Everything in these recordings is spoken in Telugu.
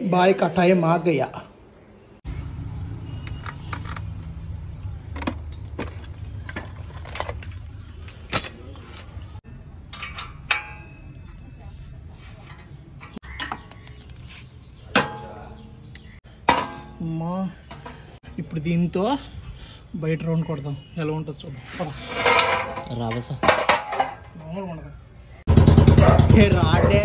బాయ్ का टाइम आ गया। అమ్మా ఇప్పుడు దీంతో బయట రౌండ్ కొడదాం, ఎలా ఉంటుంది చూద్దాం రాబసా మామూలుగా ఉండదు రాడే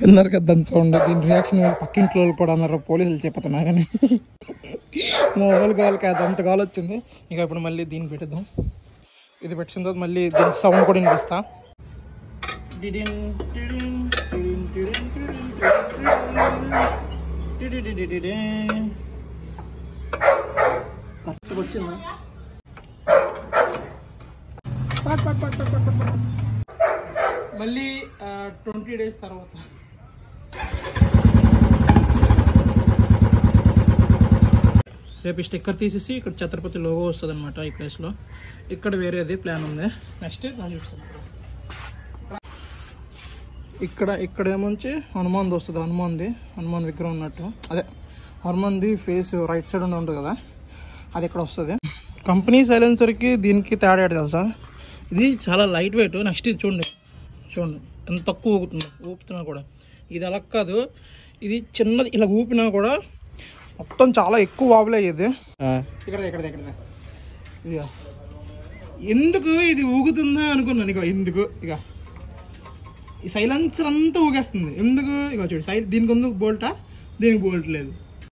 విన్నారు కదా దాని సౌండ్. దీని రియాక్షన్ పక్కింట్లో కూడా అన్నారు, పోలీసులు చెప్తున్నా కానీ మొబైల్ కావాలి కాదు అంత కాల్ వచ్చింది. ఇక ఇప్పుడు మళ్ళీ దీన్ని పెట్టుదాం. ఇది పెట్టిన తర్వాత మళ్ళీ దీని సౌండ్ కూడా వినిపిస్తా. కరెక్ట్గా వచ్చిందా? మళ్ళీ 20 days తర్వాత రేపు స్టిక్కర్ తీసేసి ఇక్కడ ఛత్రపతి లోగో వస్తుంది అనమాట. ఈ ప్లేస్లో ఇక్కడ వేరేది ప్లాన్ ఉంది. నెక్స్ట్ దాన్ని చూపిస్తాను. ఇక్కడ ఏమొచ్చి హనుమాన్ది వస్తుంది. హనుమాన్ విగ్రహం ఉన్నట్టు, అదే హనుమాన్ది ఫేస్ రైట్ సైడ్ ఉంటుంది కదా, అది ఇక్కడ వస్తుంది. కంపెనీ సైలెన్సర్కి దీనికి తేడా ఏంటి తెలుసా? ఇది చాలా లైట్ వెయిట్. నెక్స్ట్ ఇది చూడండి ఎంత తక్కువ ఊపుతున్నా కూడా. ఇది అలా కాదు, ఇది చిన్నది ఇలా ఊపినా కూడా మొత్తం చాలా ఎక్కువ వాబుల్ అయ్యేది. ఇక్కడ ఇది ఎందుకు ఇది ఊగుతుందా అనుకున్నాను. ఇక ఎందుకు ఇక ఈ సైలెన్సర్ అంతా ఊగేస్తుంది ఎందుకు? ఇక చూడు దీనికి ఉంది బోల్టా, దీనికి బోల్ట్ లేదు.